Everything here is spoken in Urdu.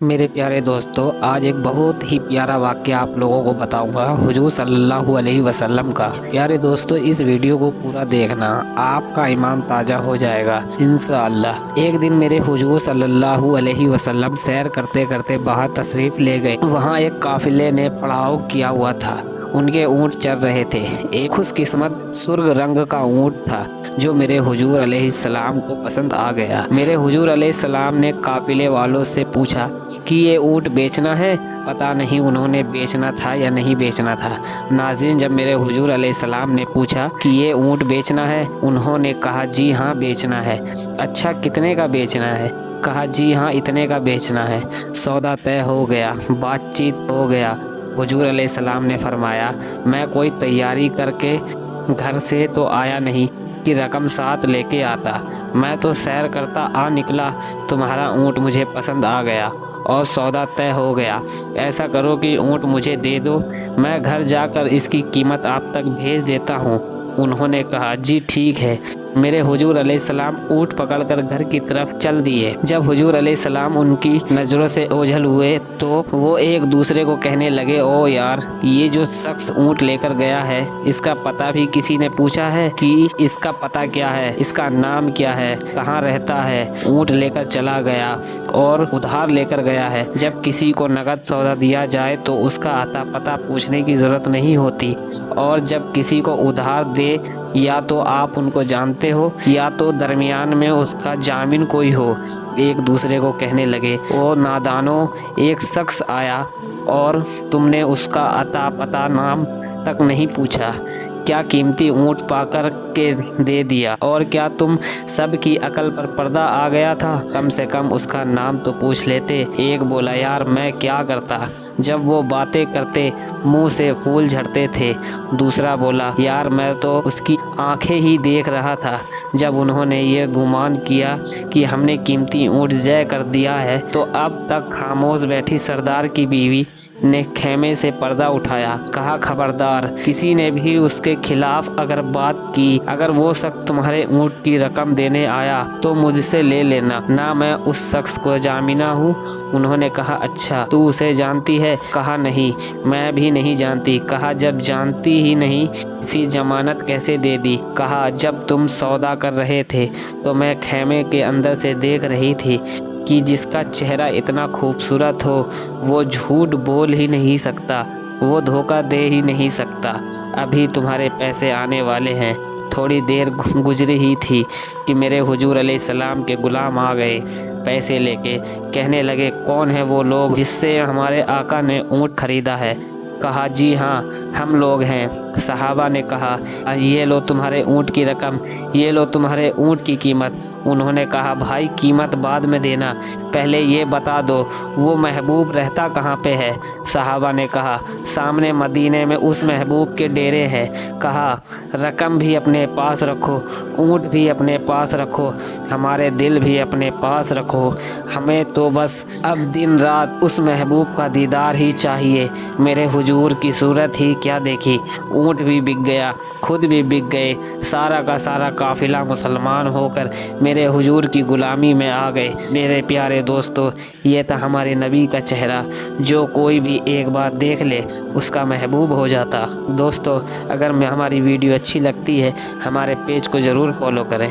میرے پیارے دوستو، آج ایک بہت ہی پیارا واقعہ آپ لوگوں کو بتاؤں گا حضور صلی اللہ علیہ وسلم کا۔ پیارے دوستو، اس ویڈیو کو پورا دیکھنا، آپ کا ایمان تازہ ہو جائے گا انشاءاللہ۔ ایک دن میرے حضور صلی اللہ علیہ وسلم سیر کرتے کرتے باہر تشریف لے گئے۔ وہاں ایک قافلے نے پڑاؤ کیا ہوا تھا، ان کے اونٹ چل رہے تھے۔ ایک خوش قسمت سرخ رنگ کا اونٹ تھا جو میرے حضور علیہ السلام کو پسند آ گیا۔ میرے حضور علیہ السلام نے قافلے والوں سے پوچھا کہ یہ اونٹ بیچنا ہے؟ پتہ نہیں انہوں نے بیچنا تھا یا نہیں بیچنا تھا۔ ناظرین، جب میرے حضور علیہ السلام نے پوچھا کہ یہ اونٹ بیچنا ہے، انہوں نے کہا جی ہاں بیچنا ہے۔ اچھا، کتنے کا بیچنا ہے؟ کہا جی ہاں اتنے کا بیچنا ہے۔ سودا طے ہو گیا، بات چیت ہو گیا۔ حضور علیہ السلام نے فرمایا، میں کوئی تیاری کر کے گھر سے تو آیا نہیں کہ رقم ساتھ لے کے آتا، میں تو سیر کرتا آ نکلا، تمہارا اونٹ مجھے پسند آ گیا اور سودا طے ہو گیا۔ ایسا کرو کہ اونٹ مجھے دے دو، میں گھر جا کر اس کی قیمت آپ تک بھیج دیتا ہوں۔ انہوں نے کہا جی ٹھیک ہے۔ میرے حضور علیہ السلام اونٹ پکڑ کر گھر کی طرف چل دیے۔ جب حضور علیہ السلام ان کی نظروں سے اوجھل ہوئے تو وہ ایک دوسرے کو کہنے لگے، او یار، یہ جو شخص اونٹ لے کر گیا ہے، اس کا پتہ بھی کسی نے پوچھا ہے کہ اس کا پتہ کیا ہے، اس کا نام کیا ہے، کہاں رہتا ہے؟ اونٹ لے کر چلا گیا اور ادھار لے کر گیا ہے۔ جب کسی کو نقد سودا دیا جائے تو اس کا اتا پتہ پوچھنے کی ضرورت نہیں ہوتی، اور جب کسی کو ادھار دے یا تو آپ ان کو جانتے ہو یا تو درمیان میں اس کا ضامن کوئی ہو۔ ایک دوسرے کو کہنے لگے، او نادانو، ایک شخص آیا اور تم نے اس کا اتا پتہ نام تک نہیں پوچھا، کیا قیمتی اونٹ پا کر کے دے دیا، اور کیا تم سب کی عقل پر پردہ آ گیا تھا؟ کم سے کم اس کا نام تو پوچھ لیتے۔ ایک بولا، یار میں کیا کرتا، جب وہ باتیں کرتے منہ سے پھول جھڑتے تھے۔ دوسرا بولا، یار میں تو اس کی آنکھیں ہی دیکھ رہا تھا، جب انہوں نے یہ گمان کیا کہ ہم نے قیمتی اونٹ ضائع کر دیا ہے تو اب تک خاموش بیٹھی سردار کی بیوی نے خیمے سے پردہ اٹھایا، کہا خبردار، کسی نے بھی اس کے خلاف اگر بات کی، اگر وہ شخص تمہارے اونٹ کی رقم دینے آیا تو مجھ سے لے لینا، نہ میں اس شخص کو ضامنہ ہوں۔ انہوں نے کہا اچھا، تو اسے جانتی ہے؟ کہا نہیں، میں بھی نہیں جانتی۔ کہا جب جانتی ہی نہیں پھر ضمانت کیسے دے دی؟ کہا جب تم سودا کر رہے تھے تو میں خیمے کے اندر سے دیکھ رہی تھی کہ جس کا چہرہ اتنا خوبصورت ہو وہ جھوٹ بول ہی نہیں سکتا، وہ دھوکہ دے ہی نہیں سکتا۔ ابھی تمہارے پیسے آنے والے ہیں۔ تھوڑی دیر گزری ہی تھی کہ میرے حضور علیہ السلام کے غلام آ گئے پیسے لے کے۔ کہنے لگے، کون ہیں وہ لوگ جس سے ہمارے آقا نے اونٹ خریدا ہے؟ کہا جی ہاں، ہم لوگ ہیں۔ صحابہ نے کہا، یہ لو تمہارے اونٹ کی رقم، یہ لو تمہارے اونٹ کی قیمت۔ انہوں نے کہا، بھائی قیمت بعد میں دینا، پہلے یہ بتا دو وہ محبوب رہتا کہاں پہ ہے؟ صحابہ نے کہا، سامنے مدینے میں اس محبوب کے ڈیرے ہیں۔ کہا، رقم بھی اپنے پاس رکھو، اونٹ بھی اپنے پاس رکھو، ہمارے دل بھی اپنے پاس رکھو، ہمیں تو بس اب دن رات اس محبوب کا دیدار ہی چاہیے۔ میرے حضور کی صورت ہی کیا دیکھی، اونٹ بھی بک گیا، خود بھی بک گئے، سارا کا سارا قافلہ مسلمان ہو کر میرے حضور کی غلامی میں آ گئے۔ میرے پیارے دوستو، یہ تھا ہمارے نبی کا چہرہ، جو کوئی بھی ایک بار دیکھ لے اس کا محبوب ہو جاتا۔ دوستو، اگر ہماری ویڈیو اچھی لگتی ہے ہمارے پیج کو ضرور فالو کریں۔